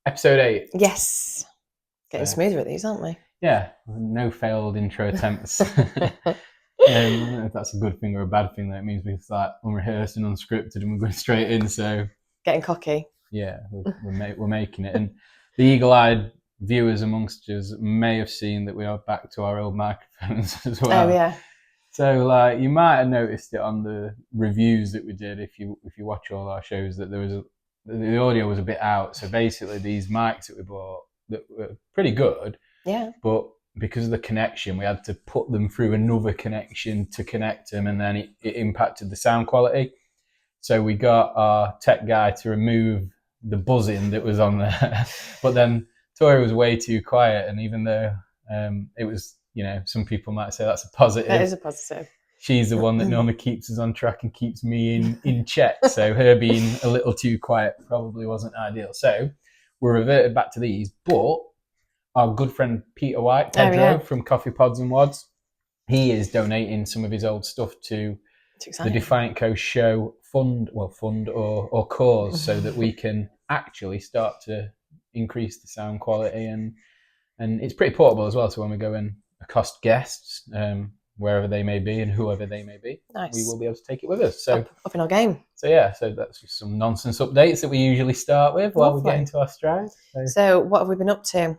Episode 8. Yes. Getting smoother at these, aren't we? Yeah, no failed intro attempts. I don't know if that's a good thing or a bad thing. That means we've like unrehearsed and unscripted and we're going straight in. So getting cocky. Yeah, we're making it. And the eagle-eyed viewers amongst us may have seen that we are back to our old microphones as well. Oh yeah. So like you might have noticed it on the reviews that we did if you watch all our shows that the audio was a bit out. So basically these mics that we bought that were pretty good. Yeah. But because of the connection, we had to put them through another connection to connect them, and then it impacted the sound quality. So we got our tech guy to remove the buzzing that was on there. But then Tori was way too quiet, and even though it was, some people might say that's a positive. That is a positive. She's the one that normally keeps us on track and keeps me in check. So her being a little too quiet probably wasn't ideal. So we reverted back to these, but our good friend Peter White, Pedro from Coffee Pods and Wads, he is donating some of his old stuff to the Defiant Co Show fund or cause, so that we can actually start to increase the sound quality, and it's pretty portable as well. So when we go and accost guests, wherever they may be and whoever they may be, we will be able to take it with us. So up in our game. So that's just some nonsense updates that we usually start with while we get into our stride. So what have we been up to?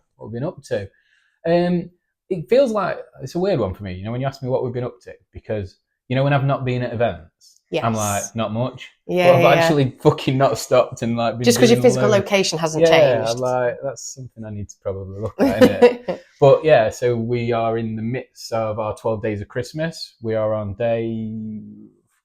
It feels like it's a weird one for me, when you ask me what we've been up to, because when I've not been at events, I'm like, not much. Yeah, but I've actually fucking not stopped and like been just because your physical location hasn't changed. I'm like, that's something I need to probably look at, innit? But yeah, so we are in the midst of our 12 days of Christmas. We are on day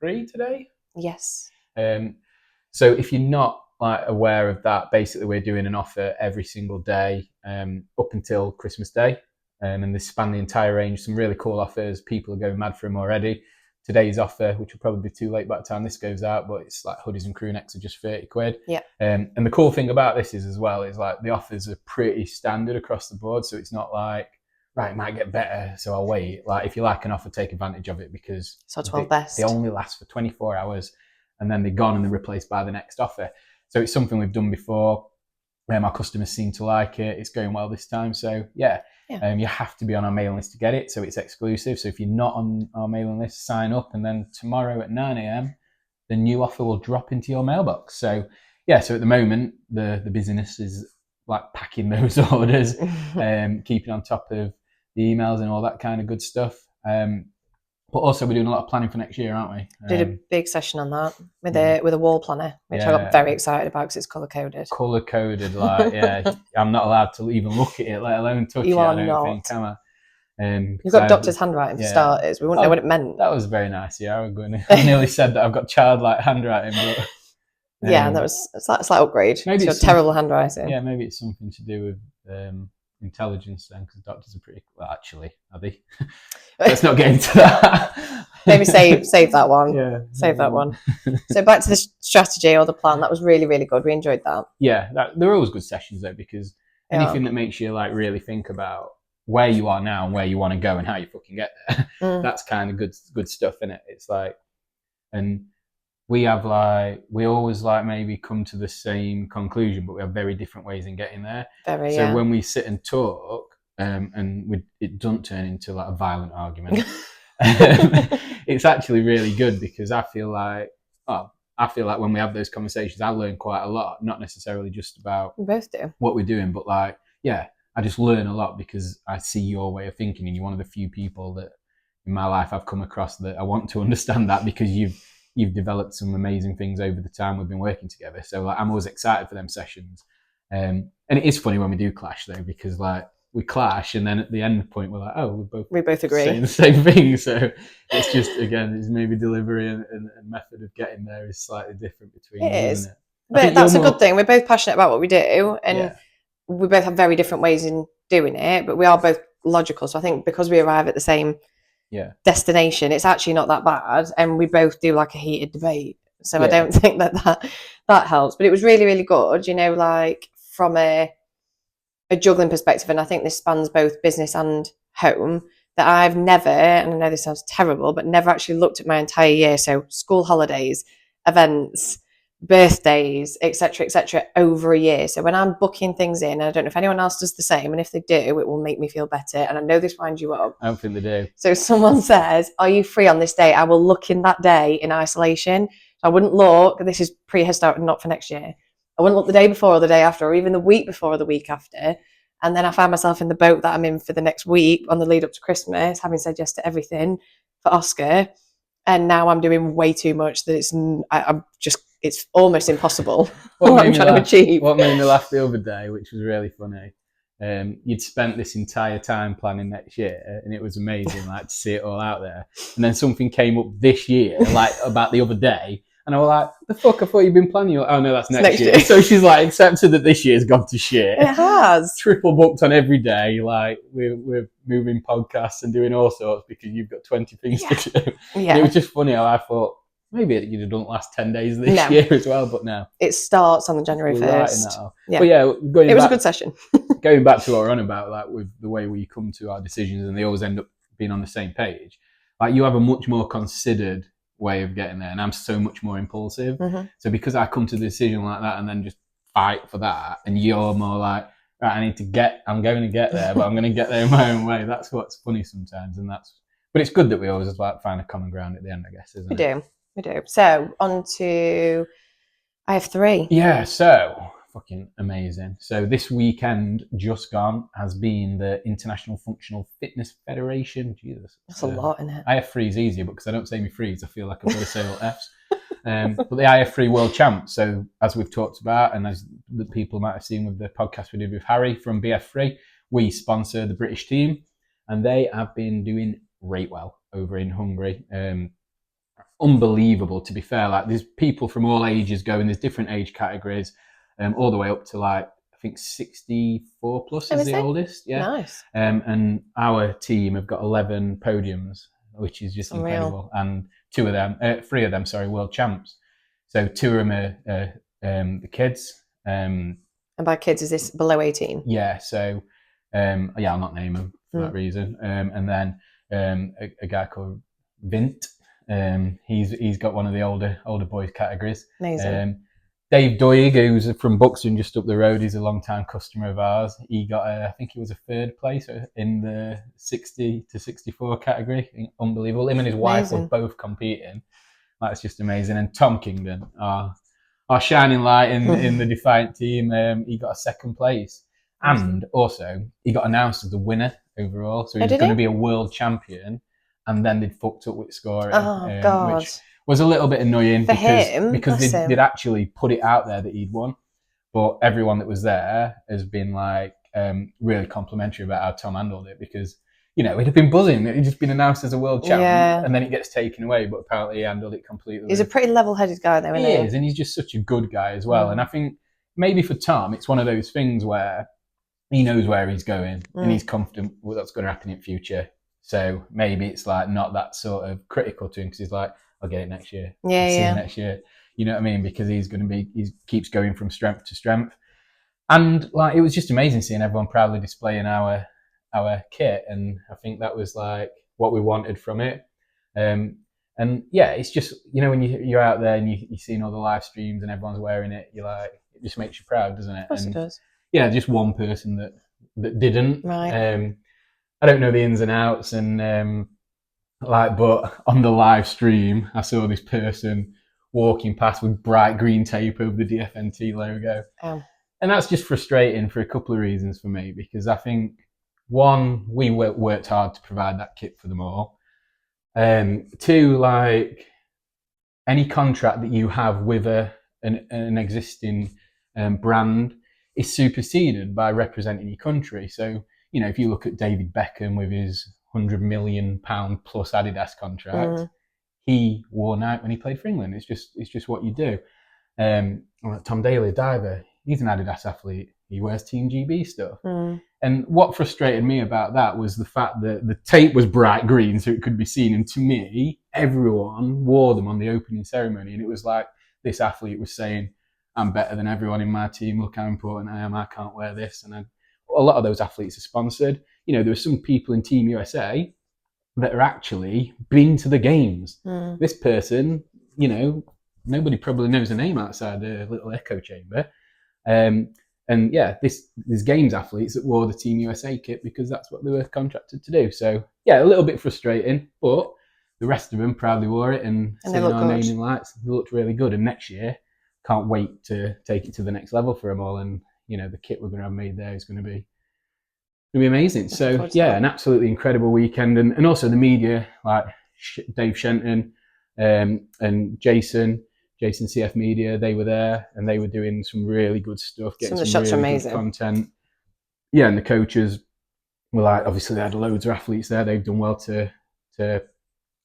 3 today. Yes. So if you're not aware of that, basically we're doing an offer every single day up until Christmas Day, and they span the entire range. Some really cool offers. People are going mad for them already. Today's offer, which will probably be too late by the time this goes out, but it's like hoodies and crew necks are just 30 quid. Yeah. And the cool thing about this is like the offers are pretty standard across the board. So it's not like, right, it might get better, so I'll wait. Like if you like an offer, take advantage of it, because so 12 best. They only last for 24 hours and then they're gone and they're replaced by the next offer. So it's something we've done before. Our customers seem to like it. It's going well this time. So yeah. You have to be on our mailing list to get it, so it's exclusive. So if you're not on our mailing list, sign up, and then tomorrow at 9 a.m, the new offer will drop into your mailbox. So yeah, so at the moment, the business is like packing those orders, keeping on top of the emails and all that kind of good stuff. But also we're doing a lot of planning for next year, aren't we? Did a big session on that with a wall planner, which I got very excited about because it's colour coded. Colour coded, I'm not allowed to even look at it, let alone touch it. I don't think, am I? You've got doctor's handwriting for starters. We wouldn't know what it meant. That was very nice. Yeah, I nearly said that I've got childlike handwriting, but it's like upgrade. Maybe it's terrible handwriting. Yeah, maybe it's something to do with intelligence then, because doctors are pretty actually, are they? Let's not get into that. Maybe save that one. Save that one. So back to the strategy or the plan. That was really, really good. We enjoyed that. Yeah, they're always good sessions though, because anything that makes you really think about where you are now and where you want to go and how you fucking get there, that's kind of good stuff, isn't it? It's and we have we always maybe come to the same conclusion, but we have very different ways in getting there. So when we sit and talk, and it doesn't turn into a violent argument, it's actually really good, because I feel like when we have those conversations, I learn quite a lot, not necessarily just about we both do what we're doing, but I just learn a lot because I see your way of thinking, and you're one of the few people that in my life I've come across that I want to understand that, because you've developed some amazing things over the time we've been working together. So I'm always excited for them sessions. And it is funny when we do clash though, because we clash and then at the end point we're like, oh, we both agree, saying the same thing. So it's just, again, it's maybe delivery and method of getting there is slightly different between us, isn't it? But that's a good thing. We're both passionate about what we do, and we both have very different ways in doing it, but we are both logical. So I think because we arrive at the same destination, it's actually not that bad, and we both do a heated debate. So I don't think that helps. But it was really, really good, from a juggling perspective, and I think this spans both business and home, that I've never, and I know this sounds terrible, but never actually looked at my entire year. So school holidays, events, birthdays, etc., over a year. So when I'm booking things in, I don't know if anyone else does the same, and if they do, it will make me feel better. And I know this winds you up. I don't think they do. So if someone says, "Are you free on this day?" I will look in that day in isolation. I wouldn't look. This is prehistoric, not for next year. I wouldn't look the day before or the day after, or even the week before or the week after. And then I find myself in the boat that I'm in for the next week on the lead up to Christmas, having said yes to everything for Oscar. And now I'm doing way too much that it's almost impossible what I'm trying to achieve. What made me laugh the other day, which was really funny, you'd spent this entire time planning next year, and it was amazing, like, to see it all out there. And then something came up this year, like about the other day, and I was like, "The fuck? I thought you'd been planning." Oh no, that's next year. So she's like, accepted that this year's gone to shit. It has. Triple booked on every day. Like, we're moving podcasts and doing all sorts because you've got 20 things to do. Yeah. And it was just funny how I thought maybe you'd have done the last 10 days of this year as well, but no. It starts on the January 1st. Yeah. But yeah, it was a good session. Going back to what we're on about, like, with the way we come to our decisions, and they always end up being on the same page. Like, you have a much more considered way of getting there, and I'm so much more impulsive. Mm-hmm. So because I come to a decision like that and then just fight for that, and you're more like, right, I'm going to get there, but I'm going to get there in my own way. That's what's funny sometimes, but it's good that we always like find a common ground at the end, I guess, isn't it? We do. So on to IF3. Yeah, so fucking amazing. So this weekend just gone has been the International Functional Fitness Federation. Jesus, that's a lot, isn't it? IF3 is easier, but because I don't say me threes, I feel like I've got to say all Fs. But the IF3 World Champs. So as we've talked about, and as the people might have seen with the podcast we did with Harry from BF3, we sponsor the British team, and they have been doing right well over in Hungary. Unbelievable, to be fair. Like, there's people from all ages going. There's different age categories, all the way up to, like, I think 64 plus is the oldest. Yeah, nice. And our team have got 11 podiums, which is just incredible. And three of them, world champs. So two of them are the kids. And by kids, is this below 18? Yeah. So I'll not name them for that reason. And then a guy called Vint. He's got one of the older boys categories. Amazing. Dave Doig, who's from Buxton just up the road, he's a long-time customer of ours. He got I think he was a third place in the 60 to 64 category. Unbelievable. Him and his wife were both competing. That's just amazing. And Tom Kingdon, our shining light in the Defiant team, he got a second place. And also, he got announced as the winner overall. So he's going to be a world champion. And then they'd fucked up with scoring, which was a little bit annoying because they'd actually put it out there that he'd won. But everyone that was there has been like really complimentary about how Tom handled it, because, you know, he'd have been buzzing. He'd just been announced as a world champion, and then it gets taken away. But apparently he handled it completely. He's a pretty level-headed guy, though, isn't he? He is, and he's just such a good guy as well. And I think maybe for Tom, it's one of those things where he knows where he's going and he's confident with what's going to happen in future. So maybe it's like not that sort of critical to him, because he's like, I'll get it next year. Yeah, See you next year. You know what I mean? Because he keeps going from strength to strength. And like, it was just amazing seeing everyone proudly displaying our kit. And I think that was like what we wanted from it. And yeah, it's just, you know, when you're out there and you're seeing all the live streams and everyone's wearing it, you're like, it just makes you proud, doesn't it? Of course it does. Yeah, just one person that didn't. Right. I don't know the ins and outs, and but on the live stream, I saw this person walking past with bright green tape over the DFNT logo. And that's just frustrating for a couple of reasons for me, because I think, one, we worked hard to provide that kit for them all. Two, like, any contract that you have with an existing brand is superseded by representing your country. So, you know, if you look at David Beckham with his £100 million plus Adidas contract, he wore Nike when he played for England. It's just what you do. Tom Daly, a diver, he's an Adidas athlete. He wears Team GB stuff. And what frustrated me about that was the fact that the tape was bright green so it could be seen. And to me, everyone wore them on the opening ceremony. And it was like this athlete was saying, I'm better than everyone in my team. Look how important I am. I can't wear this. And a lot of those athletes are sponsored. You know, there are some people in Team USA that are actually been to the games. This person, you know, nobody probably knows a name outside the little echo chamber. And yeah, there's games athletes that wore the Team USA kit because that's what they were contracted to do. So yeah, a little bit frustrating, but the rest of them proudly wore it and seen our name in lights. They looked really good. And next year, can't wait to take it to the next level for them all. And the kit we're going to have made there is going to be amazing. So yeah, an absolutely incredible weekend, and also the media like Dave Shenton and Jason CF Media, they were there and they were doing some really good stuff, getting some really amazing good content. Yeah, and the coaches were like, obviously they had loads of athletes there. They've done well to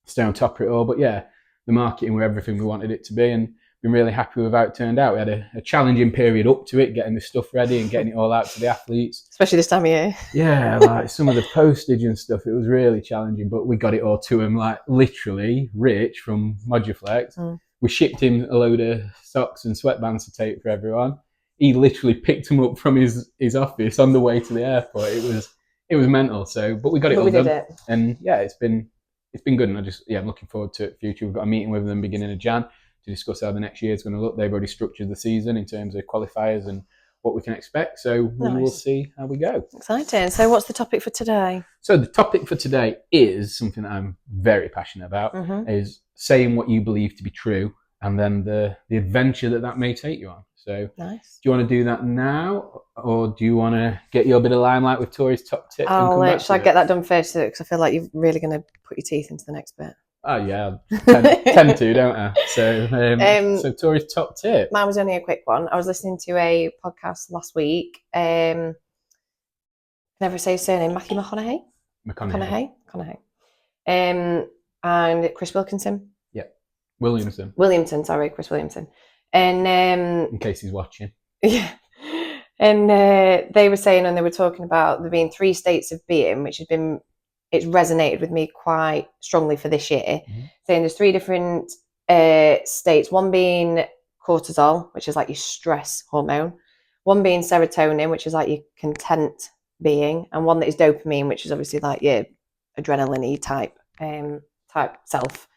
stay on top of it all. But yeah, the marketing were everything we wanted it to be, and been really happy with how it turned out. We had a challenging period up to it, getting the stuff ready and getting it all out to the athletes. Especially this time of year. Yeah, like some of the postage and stuff, it was really challenging, but we got it all to him, like literally. Rich from Moduflex, we shipped him a load of socks and sweatbands to take for everyone. He literally picked them up from his office on the way to the airport. It was mental. So, but we got it all done. And yeah, it's been good. And I'm looking forward to the future. We've got a meeting with them beginning of Jan to discuss how the next year is going to look. They've already structured the season in terms of qualifiers and what we can expect. So we will see how we go. Exciting. So what's the topic for today? So the topic for today is something that I'm very passionate about, is saying what you believe to be true and then the adventure that may take you on. So do you want to do that now, or do you want to get your bit of limelight with Torie's top tip? Shall I get that done first? Because I feel like you're really going to put your teeth into the next bit. Oh yeah, tend to, don't I? So Torie's top tip. Mine was only a quick one. I was listening to a podcast last week. Never say his surname. Matthew McConaughey. And Chris Wilkinson. Yeah, Williamson. Chris Williamson. And in case he's watching. Yeah. And they were saying, and they were talking about there being 3 states of being, which it's resonated with me quite strongly for this year. Saying there's 3 different states, one being cortisol, which is like your stress hormone, one being serotonin, which is like your content being, and one that is dopamine, which is obviously like your adrenaline-y type self.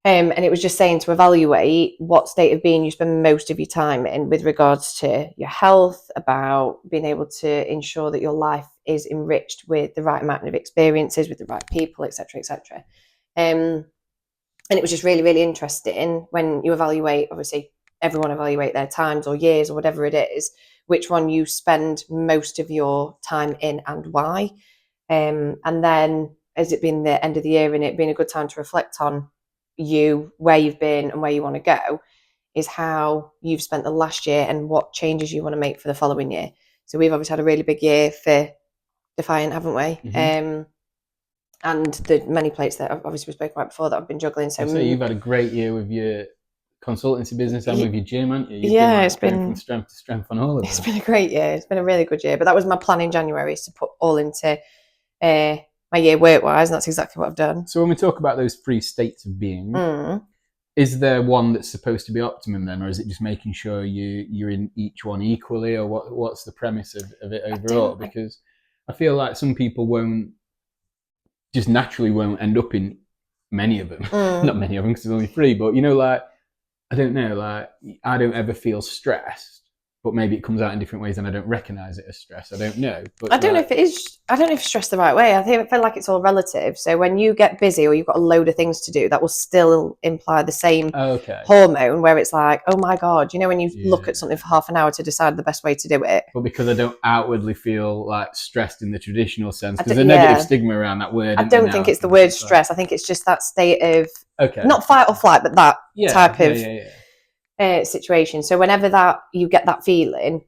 And it was just saying to evaluate what state of being you spend most of your time in with regards to your health, about being able to ensure that your life is enriched with the right amount of experiences, with the right people, etc., etc. And it was just really, really interesting when you evaluate, obviously everyone evaluate their times or years or whatever it is, which one you spend most of your time in and why. And then as it being the end of the year and it being a good time to reflect on you, where you've been and where you want to go, is how you've spent the last year and what changes you want to make for the following year. So we've obviously had a really big year for Defiant, haven't we? And the many plates that obviously we spoke about before that I've been juggling. So you've had a great year with your consultancy business and with your gym, haven't you? It's been from strength to strength on all of it. It's been a great year. It's been a really good year. But that was my plan in January, is to put all into my year work-wise, and that's exactly what I've done. So when we talk about those 3 states of being, is there one that's supposed to be optimum then, or is it just making sure you're in each one equally, or what's the premise of it overall? Because I feel like some people won't naturally end up in many of them. Not many of them, because there's only 3, but like, I don't know, like I don't ever feel stressed, but maybe it comes out in different ways and I don't recognise it as stress. I don't know. But I don't know if it is. I don't know if stress the right way. I feel like it's all relative. So when you get busy or you've got a load of things to do, that will still imply the same hormone, where it's like, oh my God, when you look at something for half an hour to decide the best way to do it. But because I don't outwardly feel like stressed in the traditional sense, there's a negative stigma around that word. I don't think it's the word stress. I think it's just that state of not fight or flight, but that type of situation. So whenever you get that feeling,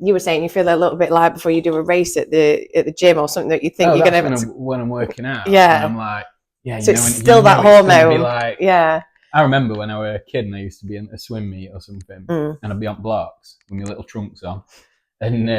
you were saying you feel a little bit like before you do a race at the gym or something that you think you're going to. When I'm working out, and I'm like, so it's still that hormone. I remember when I was a kid and I used to be in a swim meet or something, and I'd be on blocks with my little trunks on, and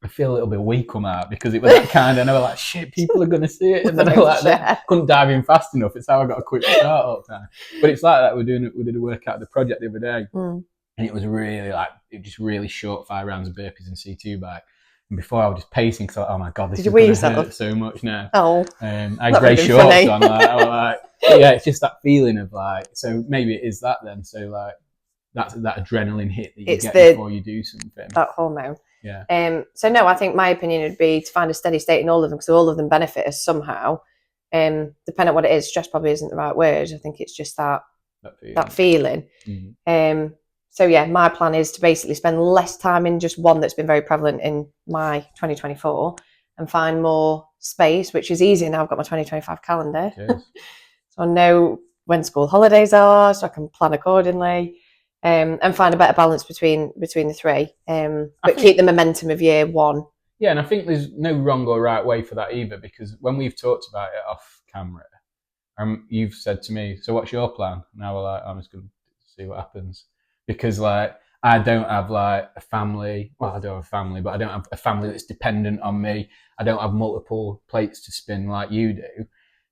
I feel a little bit weak come out because it was that kind of, and I was like, shit, people are going to see it, and then I couldn't dive in fast enough. It's how I got a quick start all the time. But it's like that. We did a workout at the project the other day. And it was really just really short 5 rounds of burpees and C2 bike. And before I was just pacing because oh my God, this Did is you weigh going to yourself? hurt so much now. Oh, I grey shorts on. Yeah, it's just that feeling of like, so maybe it is that then. So like, that's that adrenaline hit that you get before you do something. That hormone. Yeah. So no, I think my opinion would be to find a steady state in all of them because all of them benefit us somehow. Depending on what it is, stress probably isn't the right word. I think it's just that feeling. Mm-hmm. So yeah, my plan is to basically spend less time in just one that's been very prevalent in my 2024 and find more space, which is easier now. I've got my 2025 calendar. So I know when school holidays are, so I can plan accordingly. And find a better balance between the three, but keep the momentum of year one. Yeah, and I think there's no wrong or right way for that either, because when we've talked about it off camera, you've said to me, so what's your plan? Now we're like, I'm just going to see what happens. Because like, I don't have like a family. Well, I don't have a family, but I don't have a family that's dependent on me. I don't have multiple plates to spin like you do.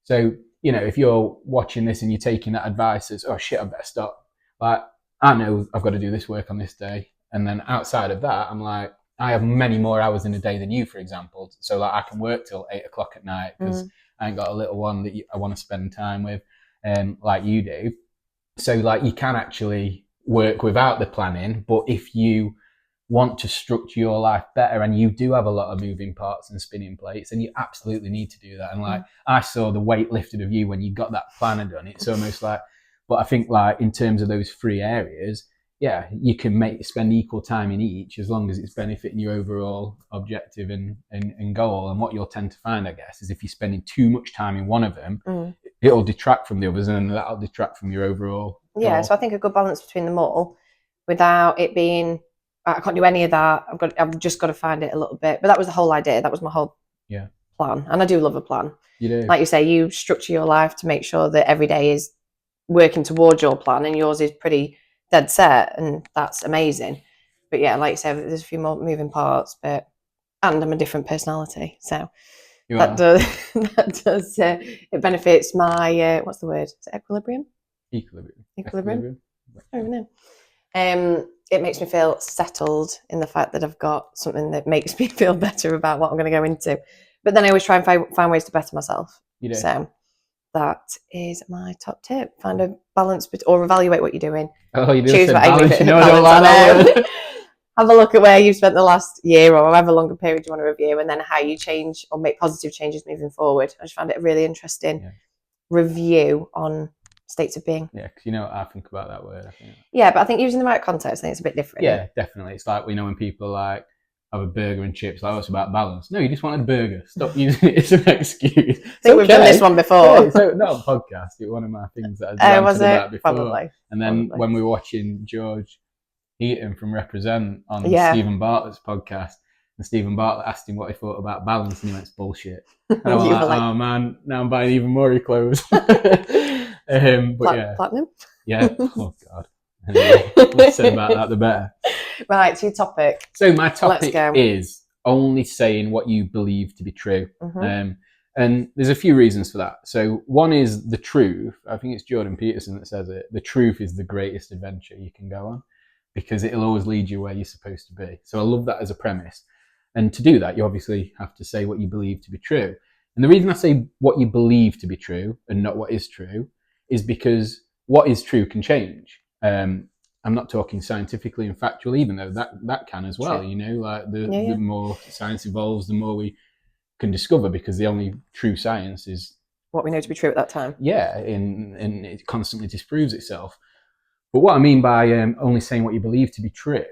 So, you know, if you're watching this and you're taking that advice as, oh shit, I better stop. Like, I know I've got to do this work on this day. And then outside of that, I'm like, I have many more hours in a day than you, for example. So like I can work till 8 o'clock at night because I ain't got a little one that I want to spend time with, like you do. So like you can actually work without the planning. But if you want to structure your life better and you do have a lot of moving parts and spinning plates, then you absolutely need to do that. And like I saw the weight lifted of you when you got that planner done. It's almost like, but I think like in terms of those 3 areas, yeah, you can spend equal time in each as long as it's benefiting your overall objective and goal. And what you'll tend to find, I guess, is if you're spending too much time in one of them, it'll detract from the others and that'll detract from your overall goal. Yeah, so I think a good balance between them all without it being, I can't do any of that. I've just got to find it a little bit. But that was the whole idea. That was my whole plan. And I do love a plan. You do. Like you say, you structure your life to make sure that every day is working towards your plan and yours is pretty dead set, and that's amazing. But yeah, like you said, there's a few more moving parts, and I'm a different personality, so does it benefits my what's the word? Is it equilibrium? Equilibrium. I don't even know. It makes me feel settled in the fact that I've got something that makes me feel better about what I'm going to go into. But then I always try and find ways to better myself. You do. So that is my top tip. Find a balance or evaluate what you're doing. Oh, you do. Choose what balance. You know, I don't like that word. Have a look at where you've spent the last year or however longer period you want to review, and then how you change or make positive changes moving forward. I just found it a really interesting review on states of being. Yeah, because you know what I think about that word. I think. Yeah, but I think using the right context, I think it's a bit different. Yeah, definitely. It's like, you know, when people like have a burger and chips, like, oh, it's about balance. No, you just wanted a burger. Stop using it as an excuse. I think we've done this one before. Yeah, so not a podcast. It's one of my things that I was about before. Probably. And then when we were watching George Heaton from Represent on Stephen Bartlett's podcast, and Stephen Bartlett asked him what he thought about balance, and he went, it's bullshit. And I was like, oh man, now I'm buying even more clothes. Platinum? Yeah. Oh God. Anyway, less said about that, the better. Right, to your topic. So my topic is only saying what you believe to be true. And there's a few reasons for that. So one is the truth. I think it's Jordan Peterson that says it. The truth is the greatest adventure you can go on because it'll always lead you where you're supposed to be. So I love that as a premise. And to do that, you obviously have to say what you believe to be true. And the reason I say what you believe to be true and not what is true is because what is true can change. I'm not talking scientifically and factual, even though that can as well. True. You know, like the more science evolves, the more we can discover, because the only true science is what we know to be true at that time. Yeah, and it constantly disproves itself. But what I mean by only saying what you believe to be true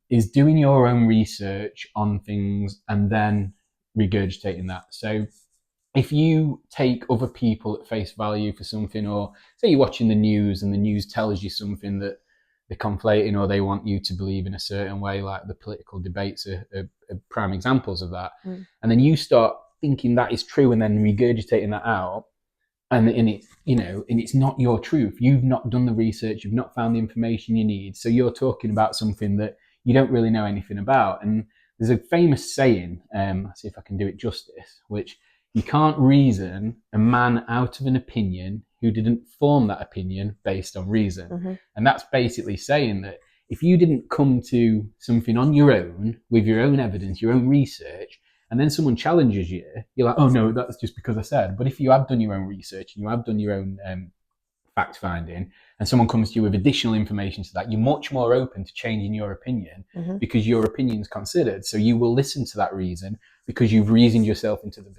is doing your own research on things and then regurgitating that. So if you take other people at face value for something, or say you're watching the news and the news tells you something that they're conflating or they want you to believe in a certain way, like the political debates are prime examples of that. And then you start thinking that is true and then regurgitating that out, and it's not your truth. You've not done the research, you've not found the information you need. So you're talking about something that you don't really know anything about. And there's a famous saying, let's see if I can do it justice, which you can't reason a man out of an opinion who didn't form that opinion based on reason. And that's basically saying that if you didn't come to something on your own, with your own evidence, your own research, and then someone challenges you, you're like, oh no, that's just because I said. But if you have done your own research and you have done your own fact finding, and someone comes to you with additional information to that, you're much more open to changing your opinion because your opinion's considered. So you will listen to that reason because you've reasoned yourself into the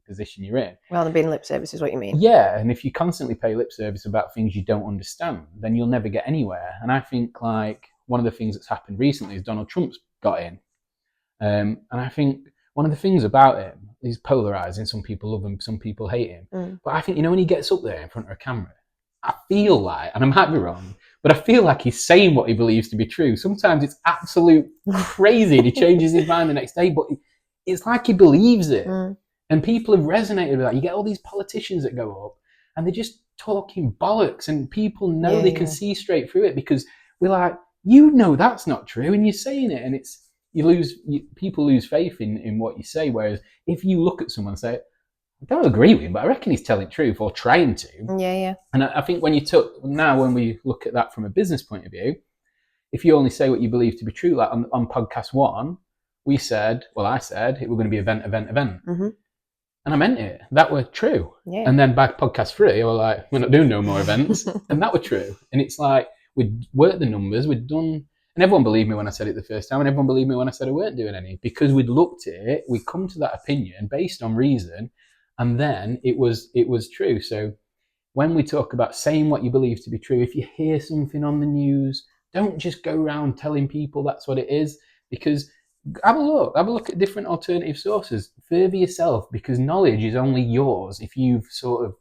position you're in. Rather than being lip service is what you mean. Yeah, and if you constantly pay lip service about things you don't understand, then you'll never get anywhere. And I think like one of the things that's happened recently is Donald Trump's got in. And I think one of the things about him is polarizing. Some people love him, some people hate him. But I think, when he gets up there in front of a camera, I feel like, and I might be wrong, but I feel like he's saying what he believes to be true. Sometimes it's absolute crazy and he changes his mind the next day, but it's like he believes it. And people have resonated with that. You get all these politicians that go up and they're just talking bollocks, and people know they can see straight through it because we're like, that's not true, and you're saying it, and it's people lose faith in what you say. Whereas if you look at someone and say, I don't agree with him, but I reckon he's telling the truth or trying to. Yeah. And I think when we look at that from a business point of view, if you only say what you believe to be true, like on podcast 1, I said it were going to be event. And I meant it. That were true. Yeah. And then by podcast 3, I was like, we're not doing no more events. And that were true. And it's like, we'd worked the numbers, we'd done, and everyone believed me when I said it the first time, and everyone believed me when I said I weren't doing any, because we'd looked at it, we'd come to that opinion based on reason, and then it was true. So when we talk about saying what you believe to be true, if you hear something on the news, don't just go around telling people that's what it is, because have a look at different alternative sources. Further yourself, because knowledge is only yours if you've sort of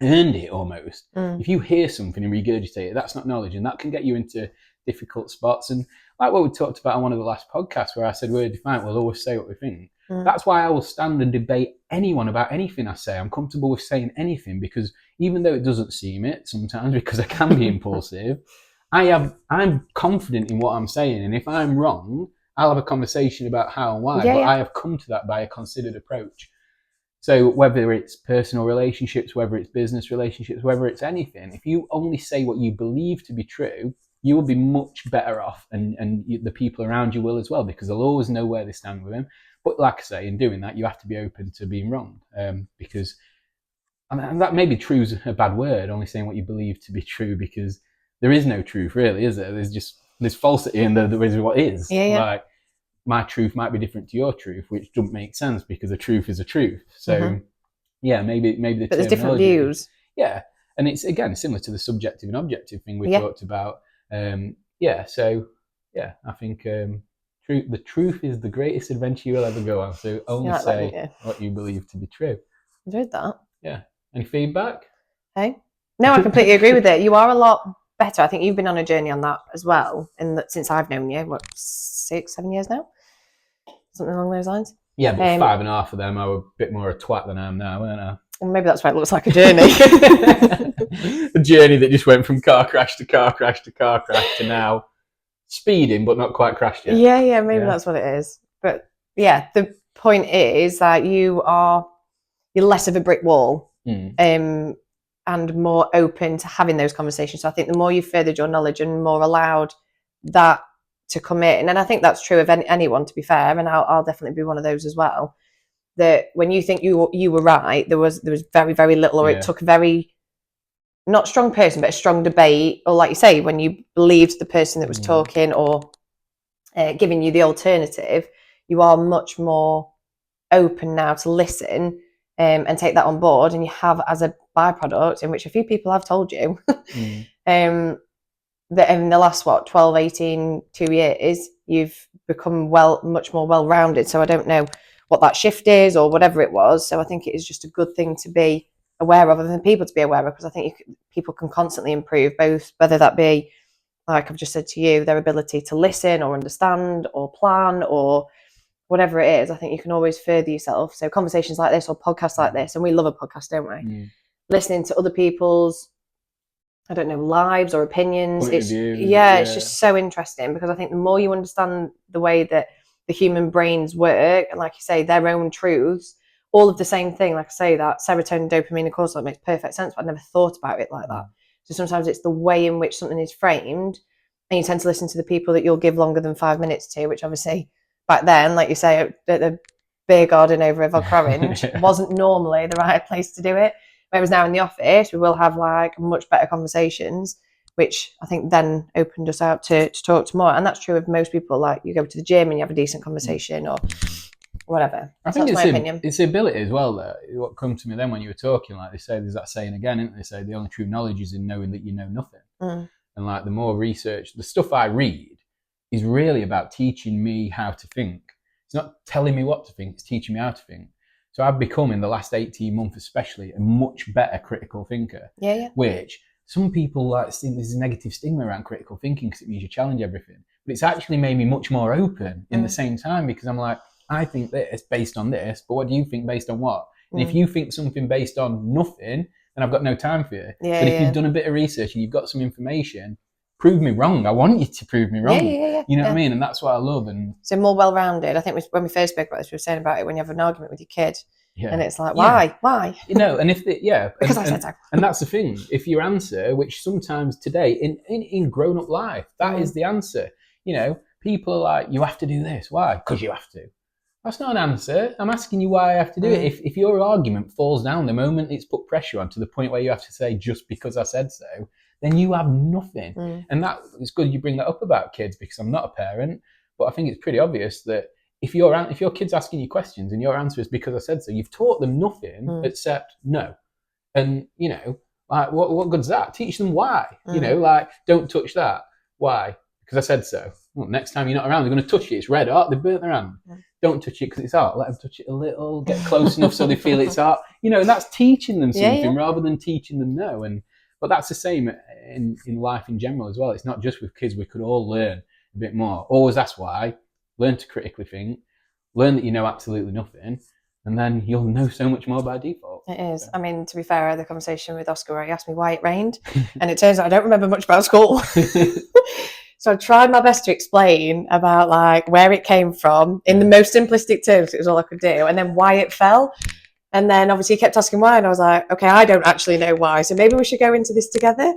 earned it almost. If you hear something and regurgitate it, that's not knowledge, and that can get you into difficult spots. And like what we talked about on one of the last podcasts, where I said we're Defiant, we'll always say what we think. That's why I will stand and debate anyone about anything I say. I'm comfortable with saying anything, because even though it doesn't seem it sometimes, because I can be impulsive, I'm confident in what I'm saying, and if I'm wrong, I'll have a conversation about how and why, but I have come to that by a considered approach. So whether it's personal relationships, whether it's business relationships, whether it's anything, if you only say what you believe to be true, you will be much better off, and the people around you will as well, because they'll always know where they stand with him. But like I say, in doing that, you have to be open to being wrong, because, and that maybe true's a bad word, only saying what you believe to be true, because there is no truth really, is there? There's falsity and there is what is. Like, my truth might be different to your truth, which doesn't make sense, because a truth is a truth. So maybe the, but there's different views. Yeah, and it's again similar to the subjective and objective thing we talked about. I think the truth is the greatest adventure you'll ever go on. So only say what you believe to be true. Enjoyed that. Yeah. Any feedback? Hey, no, I completely agree with it. You are a lot better. I think you've been on a journey on that as well, since I've known you. What, 6-7 years now? Something along those lines. Yeah, but 5.5 of them, I was a bit more a twat than I am now, weren't I? Well, maybe that's why it looks like a journey. A journey that just went from car crash to car crash to car crash to now speeding, but not quite crashed yet. Yeah, maybe that's what it is. But yeah, the point is that you're less of a brick wall, and more open to having those conversations. So I think the more you've furthered your knowledge and more allowed that to come in, and I think that's true of anyone, to be fair, and I'll definitely be one of those as well, that when you think you were right, there was very, very little, or it took a very not strong person, but a strong debate, or like you say, when you believed the person that was talking or giving you the alternative, you are much more open now to listen and take that on board, and you have as a byproduct, in which a few people have told you, that in the last 12, 18, 2 years, you've become much more well-rounded. So I don't know what that shift is or whatever it was. So I think it is just a good thing to be aware of, and people to be aware of, because I think people can constantly improve, both whether that be, like I've just said to you, their ability to listen or understand or plan or whatever it is. I think you can always further yourself. So conversations like this or podcasts like this, and we love a podcast, don't we? Listening to other people's, I don't know, lives or opinions. It's just so interesting, because I think the more you understand the way that the human brains work, and like you say, their own truths, all of the same thing, like I say, that serotonin, dopamine, of course, that makes perfect sense, but I never thought about it like that. So sometimes it's the way in which something is framed and you tend to listen to the people that you'll give longer than 5 minutes to, which obviously back then, like you say, at the beer garden over at Orange wasn't normally the right place to do it. Whereas now in the office, we will have like much better conversations, which I think then opened us out to talk to more. And that's true of most people. Like you go to the gym and you have a decent conversation or whatever. I think it's the ability as well, though. What come to me then when you were talking, like they say, there's that saying again, isn't they? They say the only true knowledge is in knowing that you know nothing. And like the more research, the stuff I read is really about teaching me how to think. It's not telling me what to think, it's teaching me how to think. So I've become, in the last 18 months especially, a much better critical thinker. Yeah. Which some people like think there's a negative stigma around critical thinking because it means you challenge everything. But it's actually made me much more open in the same time, because I'm like, I think this based on this, but what do you think based on what? And if you think something based on nothing, then I've got no time for you. But if you've done a bit of research and you've got some information, prove me wrong. I want you to prove me wrong. You know what I mean? And that's what I love. And so more well-rounded. I think when we first spoke about this, we were saying about it when you have an argument with your kid. And it's like, why? You know, and if because I said so. And that's the thing. If your answer, which sometimes today in grown-up life, that is the answer. You know, people are like, you have to do this. Why? Because you have to. That's not an answer. I'm asking you why I have to do it. If your argument falls down the moment it's put pressure on to the point where you have to say, just because I said so, then you have nothing. And that it's good you bring that up about kids, because I'm not a parent, but I think it's pretty obvious that if your kid's asking you questions and your answer is because I said so, you've taught them nothing except no. And, you know, like what good's that? Teach them why. You know, like, don't touch that. Why? Because I said so. Well, next time you're not around, they're going to touch it. It's red. Oh, they burnt their hand. Don't touch it because it's hot. Let them touch it a little. Get close enough so they feel it's hot. You know, and that's teaching them something rather than teaching them no. But that's the same in life in general as well. It's not just with kids. We could all learn a bit more. Always ask why. Learn to critically think. Learn that you know absolutely nothing. And then you'll know so much more by default. It is. So. I mean, to be fair, I had the conversation with Oscar where he asked me why it rained. And it turns out I don't remember much about school. So I tried my best to explain about like where it came from in the most simplistic terms. It was all I could do. And then why it fell. And then obviously he kept asking why. And I was like, okay, I don't actually know why. So maybe we should go into this together.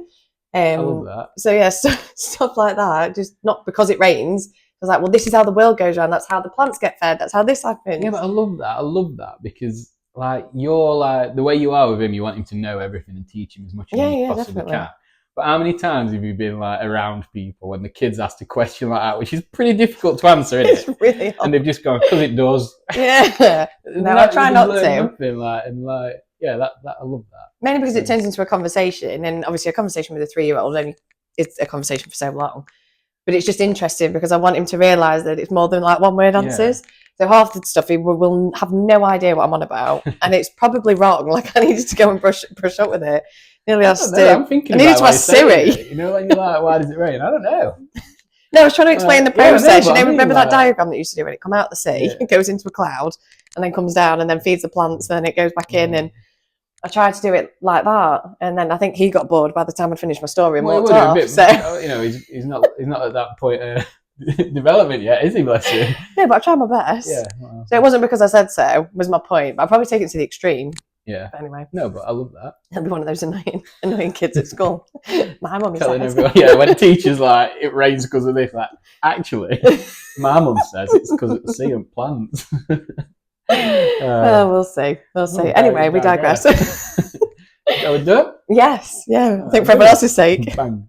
I love that. So yeah, stuff like that. Just not because it rains. I was like, well, this is how the world goes around. That's how the plants get fed. That's how this happens. Yeah, but I love that. I love that because like you're like the way you are with him, you want him to know everything and teach him as much as you possibly can. But how many times have you been like around people when the kids asked a question like that, which is pretty difficult to answer, isn't it? It's really hard. And they've just gone, because it does. Yeah. No, I try not to. Nothing, that I love that. Mainly because it turns into a conversation, and obviously a conversation with a 3-year-old only it's a conversation for so long. But it's just interesting because I want him to realise that it's more than like one word answers. So half the stuff he will have no idea what I'm on about, and it's probably wrong. Like I needed to go and brush up with it. Nearly asked. I'm thinking. I needed to ask Siri. You know, when you're like, "Why does it rain?" I don't know. No, I was trying to explain the process. You know, remember that diagram that you used to do when it come out the sea, it goes into a cloud, and then comes down, and then feeds the plants, and then it goes back in. And I tried to do it like that, and then I think he got bored by the time I'd finished my story and walked off. You know, he's not at that point. Development yet, is he? Bless you. Yeah, but I tried my best. Yeah. Well, so it wasn't because I said so. Was my point. But I'd probably take it to the extreme. Yeah. But anyway. No, but I love that. I'll be one of those annoying kids at school. My mum telling everyone. Yeah, when the teacher's like, it rains because of this. Like, actually, my mum says it's because of the sea and plants. We'll see. We'll see. Anyway, we digress. Are we done? Yes. Yeah. I think for everyone else's sake. Bang.